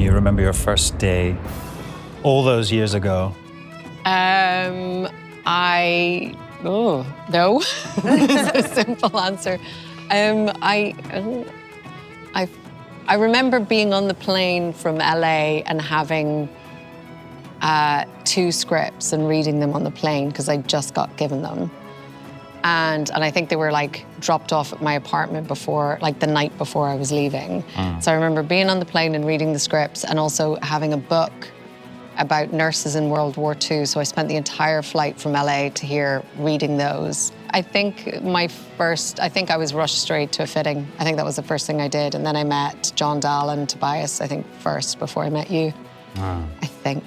you remember your first day all those years ago? No. It's a simple answer. I remember being on the plane from LA and having 2 scripts and reading them on the plane because I just got given them. And I think they were like dropped off at my apartment before, like the night before I was leaving. So I remember being on the plane and reading the scripts and also having a book about nurses in World War II. So I spent the entire flight from LA to here reading those. I think I was rushed straight to a fitting. I think that was the first thing I did. And then I met John Dahl and Tobias, I think, first before I met you, I think.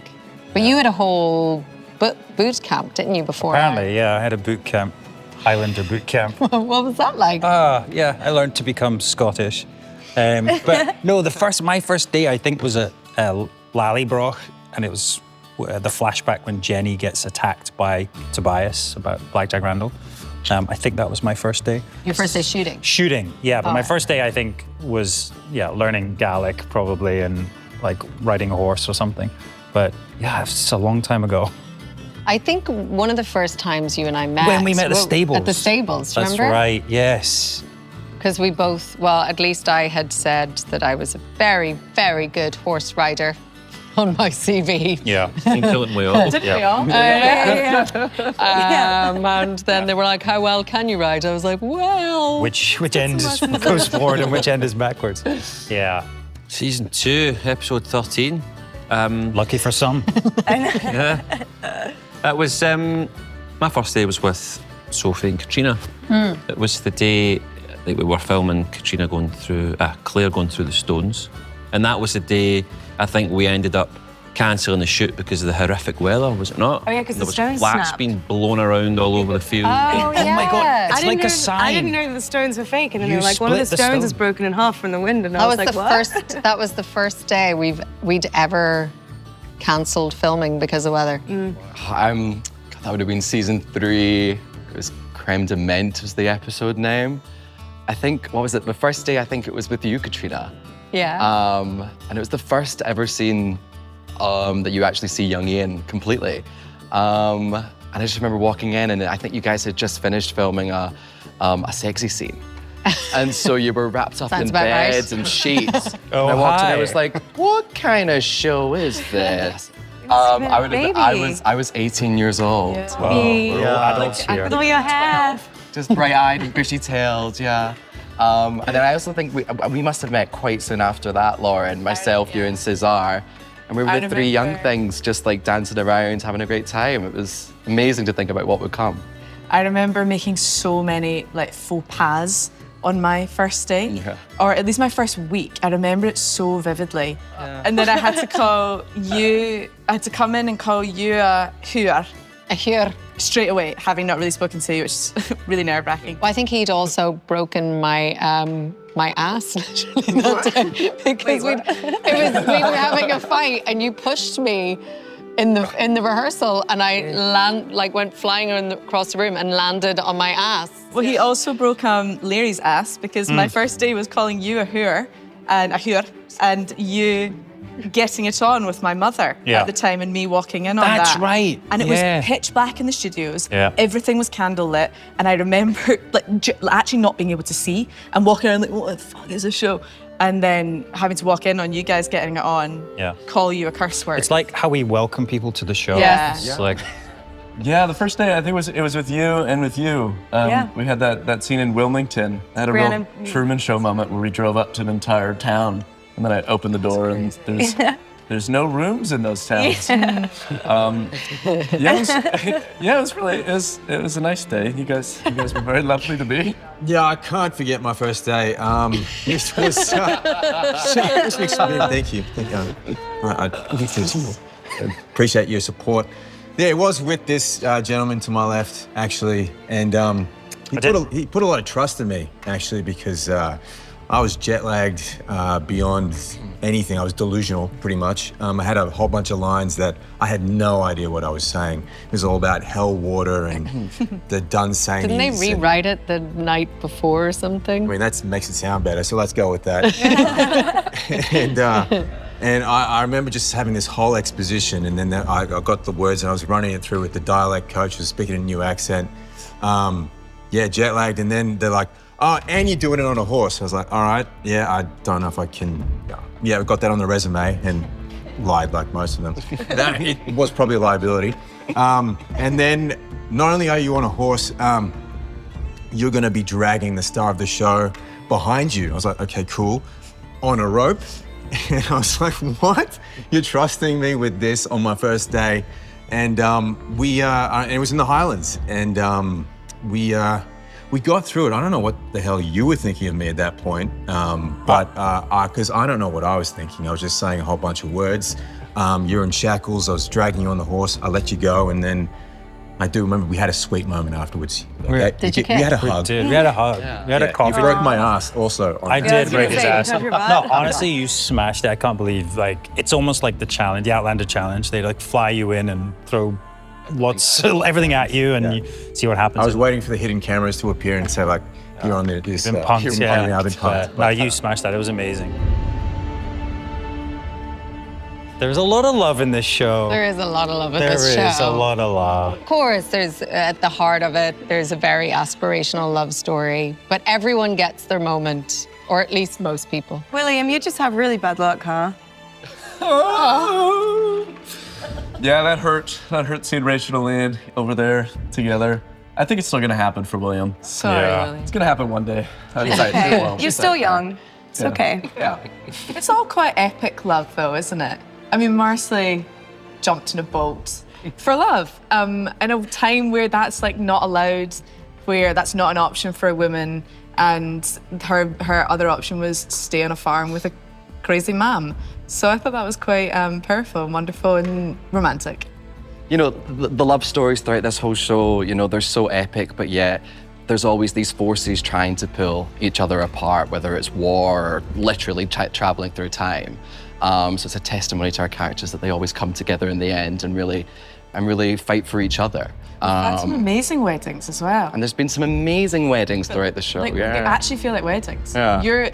But you had a whole boot camp, didn't you, before? Apparently, yeah, I had a boot camp, Highlander boot camp. What was that like? Yeah, I learned to become Scottish. But no, my first day, I think, was at Lallybroch, and it was the flashback when Jenny gets attacked by Tobias about Blackjack Randall. I think that was my first day. Your first day shooting? Shooting, yeah. But my first day, I think, was, learning Gaelic probably and like riding a horse or something. But yeah, it's a long time ago. I think one of the first times you and I met... When we met at the stables. At the stables, do you remember? That's right, yes. Because we both, well, at least I had said that I was a very, very good horse rider on my CV. Yeah. Didn't we all? Didn't we all? And then they were like, how well can you ride? I was like, well... Which end goes forward and which end is backwards? Yeah. Season 2, episode 13. Lucky for some. Yeah. It was, my first day was with Sophie and Katrina. It was the day that we were filming Katrina Claire going through the stones. And that was the day I think we ended up cancelling the shoot because of the horrific weather, was it not? Oh yeah, because the stones There was flax snapped. being blown around all over the field. Oh, yeah. my God, it's like a sign. I didn't know the stones were fake, and then You they were like, one of the split the stones is stone. broken in half from the wind, and I was like, what? That was the first day we'd ever cancelled filming because of weather. That would have been season 3. It was Creme de Menthe was the episode name. I think, what was it? The first day, I think it was with you, Katrina. Yeah. And it was the first ever scene that you actually see young Ian completely. And I just remember walking in, and I think you guys had just finished filming a sexy scene. And so you were wrapped up Sounds in about right. beds and sheets. Oh, and I walked in, hi. I was like, what kind of show is this? Baby. I was 18 years old. Whoa, we're all adults here. With all your hair. Just bright-eyed and bushy-tailed, yeah. And then I also think we must have met quite soon after that, Lauren, myself, you, and Cesar. And we were the 3 young things just like dancing around, having a great time. It was amazing to think about what would come. I remember making so many like faux pas on my first day, or at least my first week. I remember it so vividly. And then I had to come in and call you a huar. A huar. Straight away, having not really spoken to you, which is really nerve-wracking. Well, I think he'd also broken my my ass literally that day because we were having a fight and you pushed me in the rehearsal and I went flying across the room and landed on my ass. Well, he also broke Larry's ass because my first day was calling you a huar and you getting it on with my mother at the time and me walking in on that. That's right. And it was pitch black in the studios. Yeah. Everything was candle lit. And I remember actually not being able to see and walking around like, what the fuck is this show? And then having to walk in on you guys getting it on, call you a curse word. It's like how we welcome people to the show. Yeah. It's like... Yeah, the first day I think it was with you and with you. We had that scene in Wilmington. I had a real Truman Show moment where we drove up to an entire town, and then I opened the door and there's no rooms in those towns. It was a nice day. You guys were very lovely to be. Yeah, I can't forget my first day. This was this was thank you. I appreciate your support. Yeah, it was with this gentleman to my left, actually, and he put a lot of trust in me, actually, because I was jet lagged beyond anything. I was delusional, pretty much. I had a whole bunch of lines that I had no idea what I was saying. It was all about hell, water, and the Dunsanies. Didn't they rewrite it the night before or something? I mean, that makes it sound better, so let's go with that. And And I remember just having this whole exposition, and then I got the words and I was running it through with the dialect coach, was speaking in a new accent. Jet lagged, and then they're like, oh, and you're doing it on a horse. I was like, all right, yeah, I don't know if I can. Yeah, I got that on the resume and lied like most of them. It was probably a liability. And then not only are you on a horse, you're gonna be dragging the star of the show behind you. I was like, okay, cool. On a rope. And I was like, what? You're trusting me with this on my first day? And and it was in the Highlands. And we got through it. I don't know what the hell you were thinking of me at that point, because I don't know what I was thinking. I was just saying a whole bunch of words. You're in shackles. I was dragging you on the horse. I let you go, and then I do remember we had a sweet moment afterwards. Did you We had a hug. We had a hug. We had a coffee. You broke my ass also. I did break his ass. touch your butt. No, honestly, you smashed it. I can't believe, it's almost like the challenge, the Outlander challenge. They fly you in and throw everything at you, and you see what happens. I was waiting for the hidden cameras to appear and say you're on this. Been punked, I've been punked. No, you smashed that. It was amazing. There's a lot of love in this show. There is a lot of love in this show. There is a lot of love. Of course, there's at the heart of it, there's a very aspirational love story, but everyone gets their moment, or at least most people. William, you just have really bad luck, huh? Yeah, that hurt. That hurt seeing Rachel and Elaine over there together. I think it's still gonna happen for William. Sorry, Yeah. William. It's gonna happen one day. Okay. You're still young. It's okay. Yeah. It's all quite epic love, though, isn't it? I mean, Marsley jumped in a boat for love. In a time where that's not allowed, where that's not an option for a woman, and her other option was to stay on a farm with a crazy mom. So I thought that was quite powerful, and wonderful, and romantic. You know, the love stories throughout this whole show, they're so epic, but yet there's always these forces trying to pull each other apart, whether it's war or literally traveling through time. So it's a testimony to our characters that they always come together in the end and really fight for each other. That's some amazing weddings as well. And there's been some amazing weddings throughout the show. They actually feel like weddings. Yeah. You're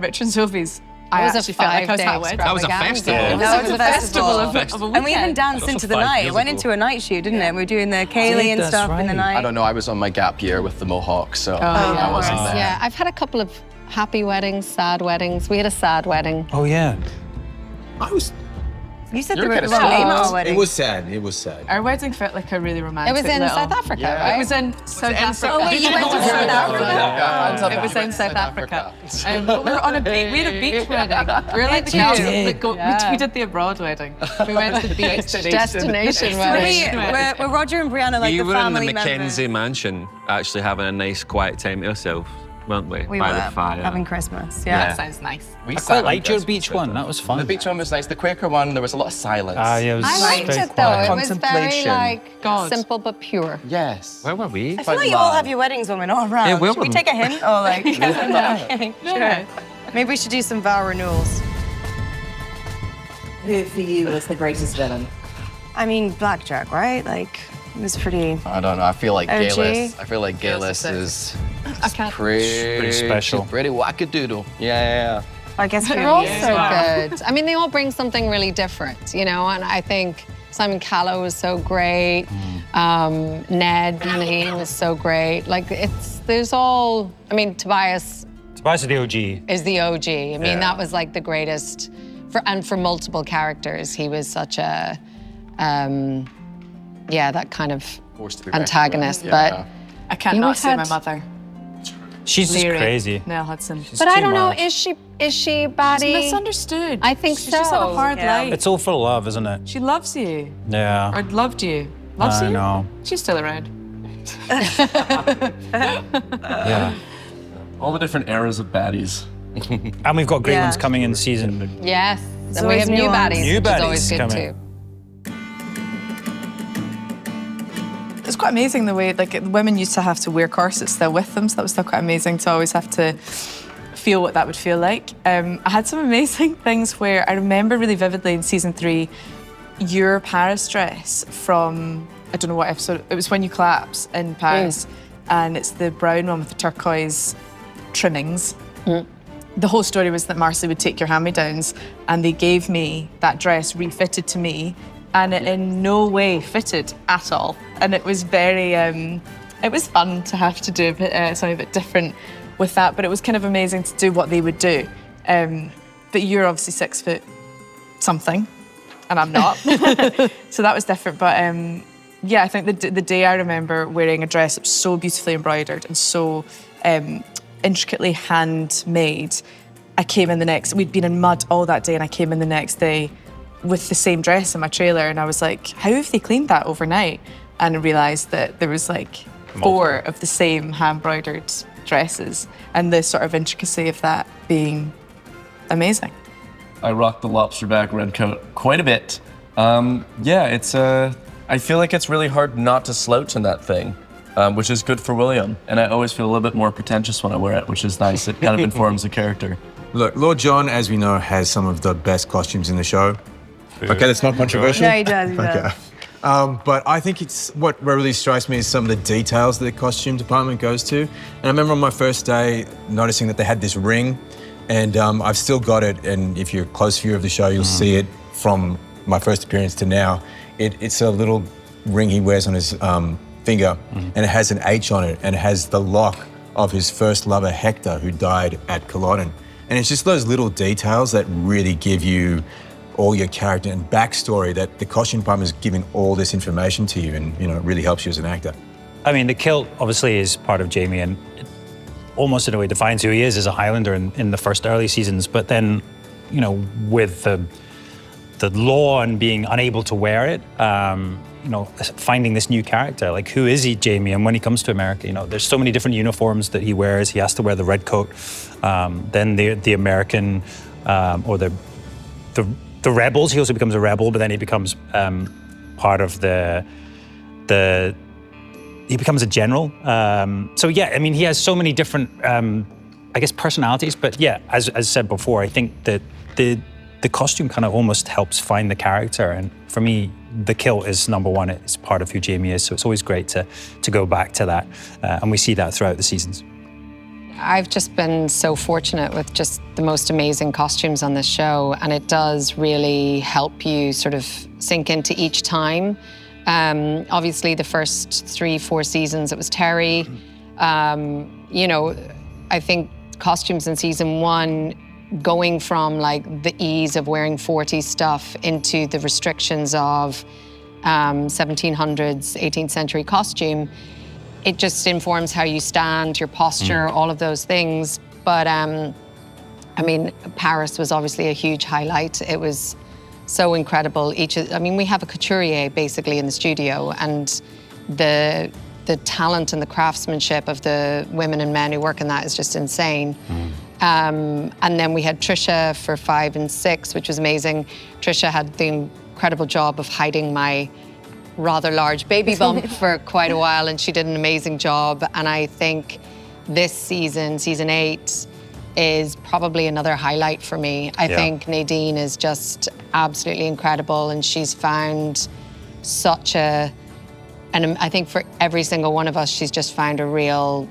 Rich and Sophie's. I was a actually felt like I was 5-day at a wedding. That was a festival. It was a festival of a weekend. And we even danced into the night. It went into a night shoot, didn't it? We were doing the Kaylee and that's stuff in the right. night. I don't know, I was on my gap year with the Mohawks, so I wasn't there. Yeah, I've had a couple of happy weddings, sad weddings. We had a sad wedding. Oh, yeah. You said You're the kinda wrong sad. name at our wedding. It was sad. It was sad. Our wedding felt like a really It romantic was in little- South Africa, Yeah. right? It was in South Africa. Oh, wait, you went to South Africa? It was in South Africa. But we were on a beach. We had a beach wedding. We were like the Did girls. you? We did the abroad wedding. We went to the beach. Destination wedding. Were Roger and Brianna like You the were in the family Mackenzie member? mansion, actually having a nice quiet time to yourself, weren't we? We By were the fire. having Christmas. Yeah. That sounds nice. We I sat quite on liked your Christmas beach one. That was fun. The beach one was nice. The Quaker one, there was a lot of silence. Yeah, it was I liked very it though. quiet. It was very Contemplation. God. simple but pure. Yes. Where were we? I feel like you all have your weddings when we're not around. Yeah, we're Should we them. take a hint? Or like, sure. Maybe we should do some vow renewals. Who for you was the greatest villain? I mean, Blackjack, right? Like, it was pretty. I don't know. I feel like OG. Gaelis. I feel like Gaelis is Pretty special. She's pretty wackadoodle. Yeah. I guess They're all so good. I mean, they all bring something really different, and I think Simon Callow was so great. Ned Beanie was so great. Tobias Tobias is the OG. is the OG. I mean, that was like the greatest, for multiple characters. He was such a, that kind of Forced to be reckoned antagonist. with, But yeah. I can't You not say had- my mother. She's just Leary. crazy. Nell Hudson. She's but I too don't know. much. Is she She's baddie? misunderstood. I think She's just had so. a hard Yeah. life. It's all for love, isn't it? She loves you. Yeah. Or loved you. Loves I you? know. She's still around. Yeah. All the different eras of baddies. And we've got great Yeah. ones coming in season. Yes. There's And we always have new new ones. baddies, New which is always baddies good coming. too. It's quite amazing the way women used to have to wear corsets still with them, so that was still quite amazing to always have to feel what that would feel like. I had some amazing things where I remember really vividly in season 3, your Paris dress from, I don't know what episode, it was When You Collapse in Paris, and it's the brown one with the turquoise trimmings. the whole story was that Marcy would take your hand-me-downs, and they gave me that dress refitted to me, and it in no way fitted at all. And it was very, it was fun to have to do something a bit different with that, but it was kind of amazing to do what they would do. But you're obviously 6 foot something, and I'm not. So that was different, but yeah, I think the day I remember wearing a dress that was so beautifully embroidered and so intricately handmade. I came in we'd been in mud all that day, and I came in the next day with the same dress in my trailer, and I was like, how have they cleaned that overnight? And I realised that there was like 4 of the same hand-embroidered dresses, and the sort of intricacy of that being amazing. I rocked the lobster back red coat quite a bit. Yeah, it's I feel like it's really hard not to slouch in that thing, which is good for William. And I always feel a little bit more pretentious when I wear it, which is nice. It kind of informs the character. Look, Lord John, as we know, has some of the best costumes in the show. Okay, that's not controversial. No, he does. He does. But I think it's what really strikes me is some of the details that the costume department goes to. And I remember on my first day noticing that they had this ring, and I've still got it. And if you're a close view of the show, you'll see it from my first appearance to now. It's a little ring he wears on his finger, and it has an H on it, and it has the lock of his first lover, Hector, who died at Culloden. And it's just those little details that really give you all your character and backstory, that the costume department is giving all this information to you, and it really helps you as an actor. I mean, the kilt obviously is part of Jamie, and it almost in a way defines who he is as a Highlander in the first early seasons. But then, with the law and being unable to wear it, finding this new character, like who is he, Jamie? And when he comes to America, there's so many different uniforms that he wears. He has to wear the red coat, then the American or the rebels. He also becomes a rebel, but then he becomes part of he becomes a general. So yeah, I mean, he has so many different, I guess, personalities. But yeah, as said before, I think that the costume kind of almost helps find the character. And for me, the kilt is number one. It's part of who Jamie is. So it's always great to go back to that. And we see that throughout the seasons. I've just been so fortunate with just the most amazing costumes on this show, and it does really help you sort of sink into each time. Obviously, the first 3-4 seasons, it was Terry. I think costumes in season 1, going from like the ease of wearing 40s stuff into the restrictions of 1700s, 18th century costume, it just informs how you stand, your posture, all of those things. But I mean, Paris was obviously a huge highlight. It was so incredible. We have a couturier basically in the studio, and the talent and the craftsmanship of the women and men who work in that is just insane. And then we had Trisha for 5 and 6, which was amazing. Trisha had the incredible job of hiding my rather large baby bump for quite a while, and she did an amazing job. And I think this season, season 8, is probably another highlight for me. I think Nadine is just absolutely incredible, and she's found and I think for every single one of us, she's just found a real,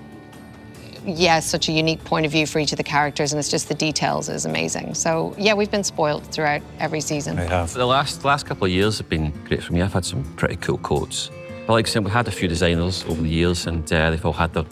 such a unique point of view for each of the characters, and it's just the details is amazing. So yeah, we've been spoiled throughout every season. We have. The last couple of years have been great for me. I've had some pretty cool coats. But like I said, we had a few designers over the years, and they've all had their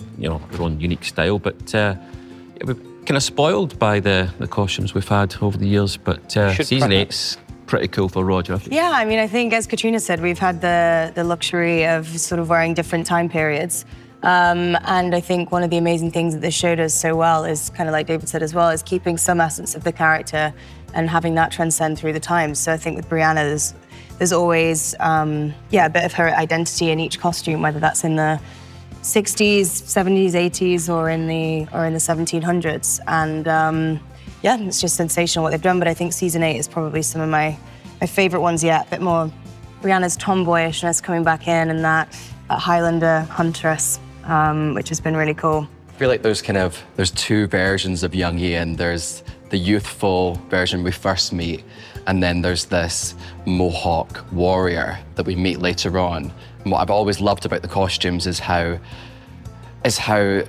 own unique style. But we're kind of spoiled by the costumes we've had over the years. But season 8's pretty cool for Roger. Yeah, I mean, I think as Katrina said, we've had the luxury of sort of wearing different time periods. And I think one of the amazing things that this show does so well is, kind of like David said as well, is keeping some essence of the character and having that transcend through the times. So I think with Brianna, there's always a bit of her identity in each costume, whether that's in the 60s, 70s, 80s, or in the 1700s. And it's just sensational what they've done. But I think season 8 is probably some of my favorite ones yet. A bit more Brianna's tomboyishness coming back in, and that Highlander huntress, which has been really cool. I feel like there's 2 versions of young Ian. There's the youthful version we first meet, and then there's this Mohawk warrior that we meet later on. And what I've always loved about the costumes is how it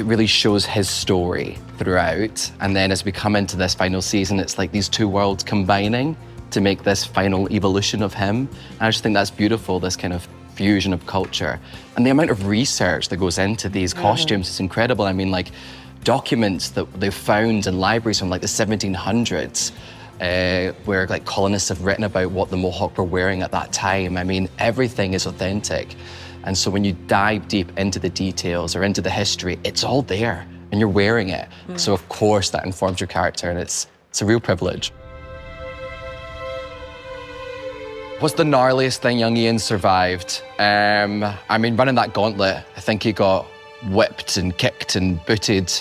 really shows his story throughout. And then as we come into this final season, it's like these two worlds combining to make this final evolution of him. And I just think that's beautiful, this kind of fusion of culture. And the amount of research that goes into these costumes is incredible. I mean, like, documents that they've found in libraries from like the 1700s, where like colonists have written about what the Mohawk were wearing at that time. I mean, everything is authentic. And so when you dive deep into the details or into the history, it's all there and you're wearing it. So of course that informs your character, and it's a real privilege. What's the gnarliest thing young Ian survived? I mean, running that gauntlet, I think he got whipped and kicked and booted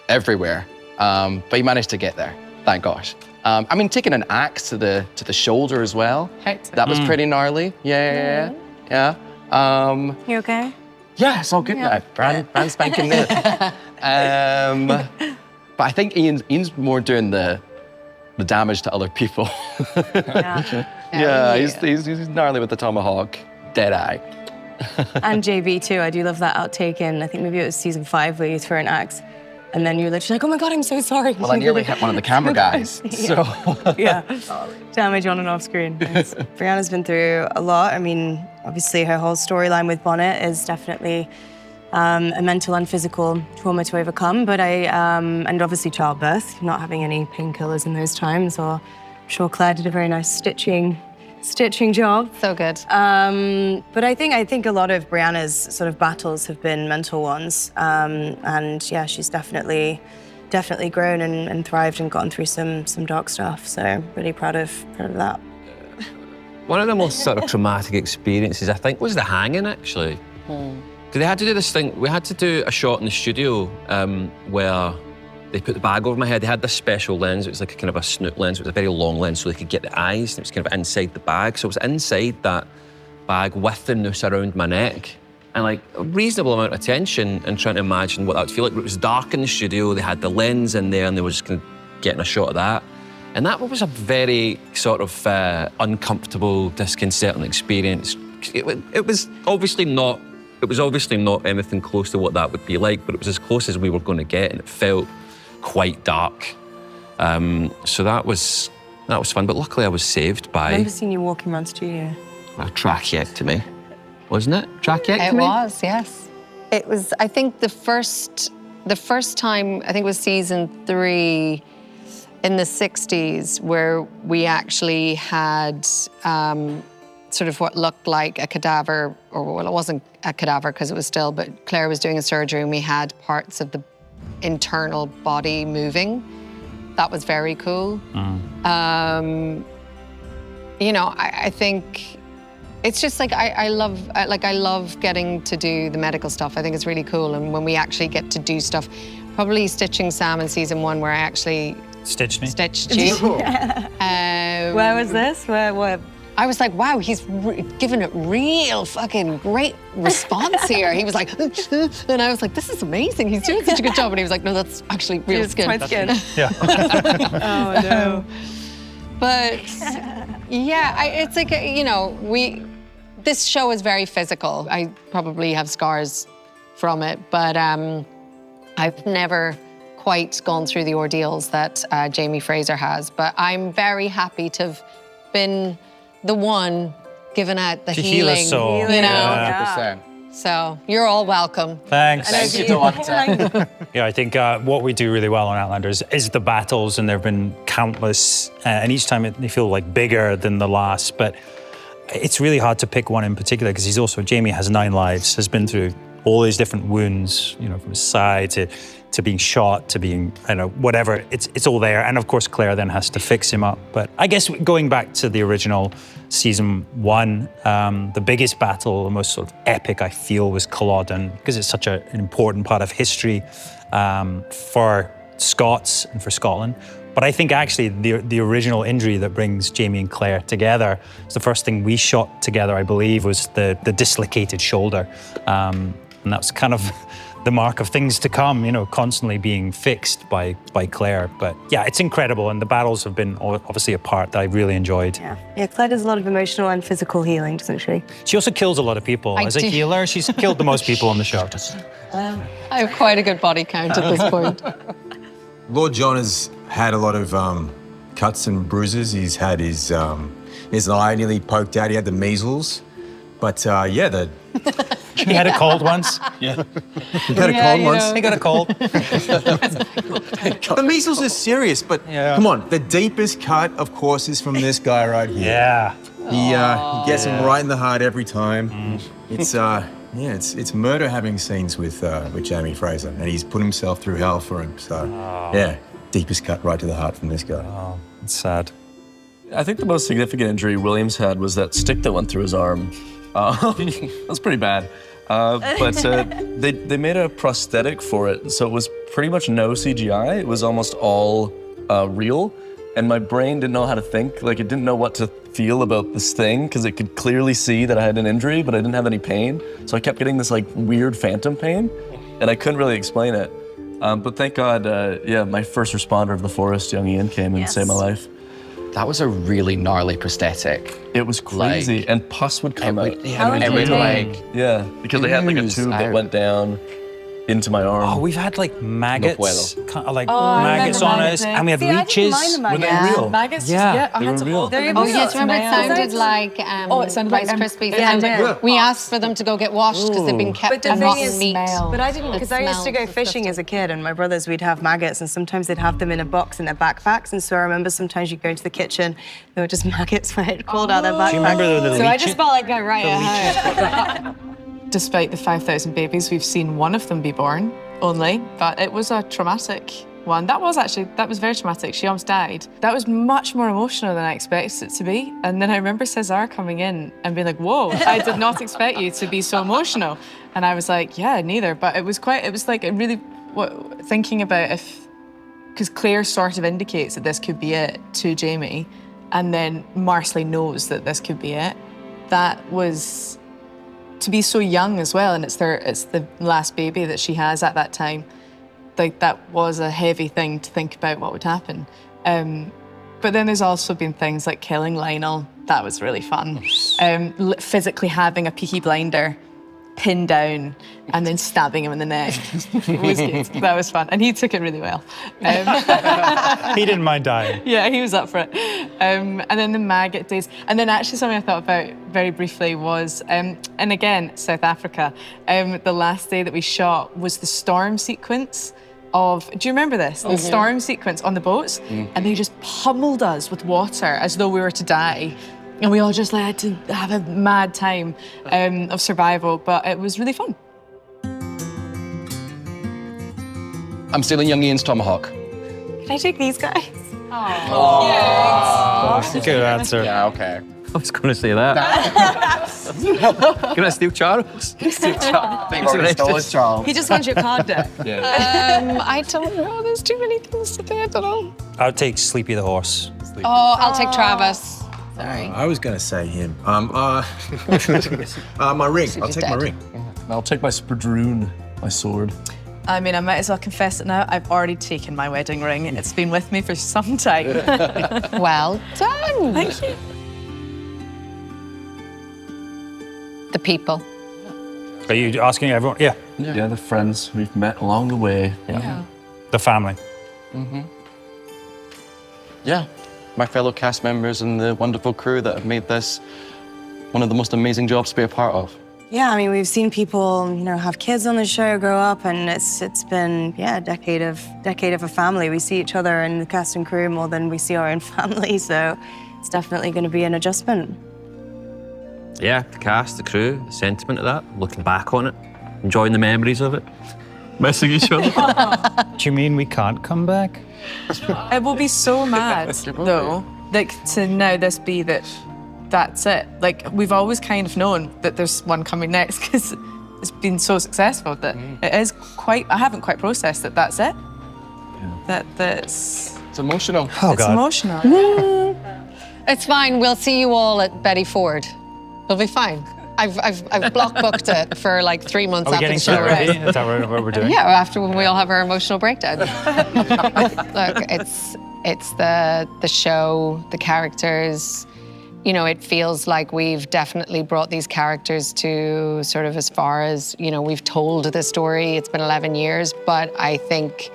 everywhere. But he managed to get there, thank gosh. I mean, taking an axe to the shoulder as well. That was pretty gnarly. Yeah. You okay? Yeah, it's all good now. Brand spanking new. But I think Ian's more doing the damage to other people. He's gnarly with the tomahawk. Dead eye. And JB too. I do love that outtake in, I think maybe it was season 5 where you threw an axe. And then you're literally like, oh my God, I'm so sorry. Well, I nearly hit one of the camera guys. So damage on and off screen. Brianna's been through a lot. I mean, obviously her whole storyline with Bonnet is definitely a mental and physical trauma to overcome. But and obviously childbirth, not having any painkillers in those times. Or I'm sure Claire did a very nice stitching job. So good. But I think a lot of Brianna's sort of battles have been mental ones. And yeah, she's definitely grown and thrived and gotten through some dark stuff. So really proud of that. One of the most sort of traumatic experiences, I think, was the hanging, actually. Because they had to do this thing, we had to do a shot in the studio where they put the bag over my head. They had this special lens. It was like a kind of a snoot lens. It was a very long lens so they could get the eyes. And it was kind of inside the bag. So it was inside that bag with the noose around my neck. And like a reasonable amount of tension and trying to imagine what that would feel like. But it was dark in the studio. They had the lens in there and they were just kind of getting a shot of that. And that was a very sort of uncomfortable, disconcerting experience. It was obviously not anything close to what that would be like, but it was as close as we were going to get, and it felt quite dark. So that was fun, but luckily I was saved by... I remember seeing you walking around studio. A tracheectomy, wasn't it? Tracheectomy? It was, yes. It was, I think the first time, I think it was season 3 in the 60s, where we actually had sort of what looked like a cadaver, or well, it wasn't a cadaver because it was still, but Claire was doing a surgery and we had parts of the internal body moving. That was very cool. You know, I think it's just like I love getting to do the medical stuff. I think it's really cool, and when we actually get to do stuff, probably stitching Sam in season 1, where I actually stitched you. Where was this? Where? I was like, wow, he's given it real fucking great response here. He was like, and I was like, this is amazing. He's doing such a good job. And he was like, no, that's actually real skin. My skin. Yeah. Oh no. But yeah, it's like, you know, this show is very physical. I probably have scars from it, but I've never quite gone through the ordeals that Jamie Fraser has. But I'm very happy to have been the one giving out the healing, you know? Yeah. 100%. So you're all welcome. Thanks. Thank you, Doctor. Yeah, I think what we do really well on Outlanders is the battles, and there have been countless, and each time they feel like bigger than the last, but it's really hard to pick one in particular because Jamie has 9 lives, has been through all these different wounds, you know, from his side to being shot, to being, I don't know, whatever, it's all there. And of course, Claire then has to fix him up. But I guess going back to the original season 1, the biggest battle, the most sort of epic, I feel, was Culloden, because it's such an important part of history for Scots and for Scotland. But I think actually the original injury that brings Jamie and Claire together is the first thing we shot together, I believe, was the dislocated shoulder. And that's kind of the mark of things to come, you know, constantly being fixed by Claire. But yeah, it's incredible. And the battles have been obviously a part that I really enjoyed. Yeah, Claire does a lot of emotional and physical healing, doesn't she? She also kills a lot of people. As a healer, she's killed the most people on the show. I have quite a good body count at this point. Lord John has had a lot of cuts and bruises. He's had his eye nearly poked out. He had the measles. But yeah, He had a cold once. he had a cold once. He got a cold. The measles is serious, but come on. The deepest cut, of course, is from this guy right here. Yeah. He gets him right in the heart every time. It's it's murder having scenes with Jamie Fraser, and he's put himself through hell for him. So yeah, deepest cut right to the heart from this guy. Oh, it's sad. I think the most significant injury Williams had was that stick that went through his arm. That's pretty bad. But they made a prosthetic for it, so it was pretty much no CGI. It was almost all real. And my brain didn't know how to think. Like, it didn't know what to feel about this thing because it could clearly see that I had an injury, but I didn't have any pain. So I kept getting this like weird phantom pain, and I couldn't really explain it. But thank God, my first responder of the forest, young Ian, came and saved my life. That was a really gnarly prosthetic. It was crazy, and pus would come out. It would like because they had like a tube that went down into my arm. Oh, we've had like maggots, maggots maggots on us, and we have leeches. Were they real? Maggots? Yeah, I they had were to real. hold them. Oh, yes, remember it sounded like it sounded Rice like Krispies. yeah, We asked for them to go get washed because they've been kept But the in thing rotten is- meat. But I didn't, because I used to go smells fishing as a kid, and my brothers, we'd have maggots, and sometimes they'd have them in a box in their backpacks. And so I remember sometimes you'd go into the kitchen, there were just maggots when it crawled out of their backpack. Do you remember the So I leeches? just felt like going right at her. Despite the 5,000 babies, we've seen one of them be born only, but it was a traumatic one. That was very traumatic. She almost died. That was much more emotional than I expected it to be. And then I remember Cesar coming in and being like, whoa, I did not expect you to be so emotional. And I was like, yeah, neither. But it was like it really, thinking about because Claire sort of indicates that this could be it to Jamie, and then Marsley knows that this could be it. That was, to be so young as well, and it's the last baby that she has at that time. Like, that was a heavy thing to think about what would happen. But then there's also been things like killing Lionel. That was really fun. Physically having a Peaky Blinder pinned down and then stabbing him in the neck was good. That was fun, and he took it really well. He didn't mind dying. Yeah, he was up for it. And then the maggot days. And then actually something I thought about very briefly was, and again, South Africa, the last day that we shot was the storm sequence of, do you remember this? The storm sequence on the boats, and they just pummeled us with water as though we were to die. And we all just had to have a mad time of survival, but it was really fun. I'm stealing young Ian's tomahawk. Can I take these guys? Good answer. Yeah, okay. I was going to say that. Can I steal Charles? Charles. He just wants your card deck. I don't know. There's too many things to do. I don't know. I'll take Sleepy the horse. Oh, I'll take Travis. Sorry. I was gonna say him. My ring. I'll take my dead. ring. I'll take my spadroon, my sword. I mean, I might as well confess it now. I've already taken my wedding ring. It's been with me for some time. Well done. Thank you. The people. Are you asking everyone? Yeah. Yeah, the friends we've met along the way. The family. Yeah, my fellow cast members and the wonderful crew that have made this one of the most amazing jobs to be a part of. Yeah, I mean, we've seen people, have kids on the show, grow up, and it's been, a decade of a family. We see each other in the cast and crew more than we see our own family, so it's definitely going to be an adjustment. Yeah, the cast, the crew, the sentiment of that, looking back on it, enjoying the memories of it, missing each other. Do you mean we can't come back? It will be so mad, though, like, to now this be that's it. Like, we've always kind of known that there's one coming next because it's been so successful that it is I haven't quite processed that that's it. That's It's emotional. Oh, it's God. emotional. It's fine. We'll see you all at Betty Ford. It'll be fine. I've block booked it for like 3 months Are we after getting the show. set ready? Is that what we're doing? Yeah, after when we all have our emotional breakdown. Look, it's the show, the characters. It feels like we've definitely brought these characters to sort of as far as, we've told the story. It's been 11 years, but I think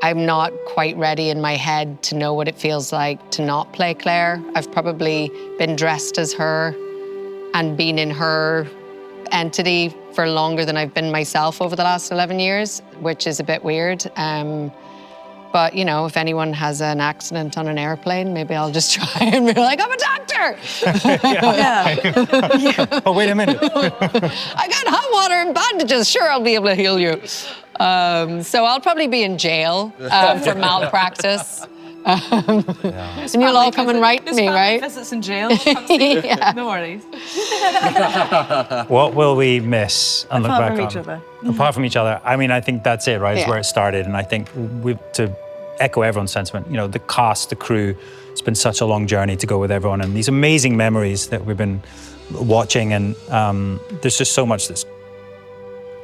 I'm not quite ready in my head to know what it feels like to not play Claire. I've probably been dressed as her and been in her entity for longer than I've been myself over the last 11 years, which is a bit weird. But, you know, if anyone has an accident on an airplane, maybe I'll just try and be like, I'm a doctor! Oh, wait a minute. I got hot water and bandages. Sure, I'll be able to heal you. So I'll probably be in jail for malpractice. And you'll all come and write me, right? Visits in jail. Yeah. No worries. What will we miss and look Apart back from on? each other. Apart from each other. I mean, I think that's it, right? It's Yeah. where it started. And I think to echo everyone's sentiment, you know, the cast, the crew, it's been such a long journey to go with everyone. And these amazing memories that we've been watching. And there's just so much that's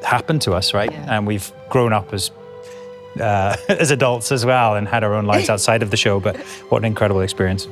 happened to us, right? Yeah. And we've grown up as adults as well and had our own lives outside of the show. But what an incredible experience.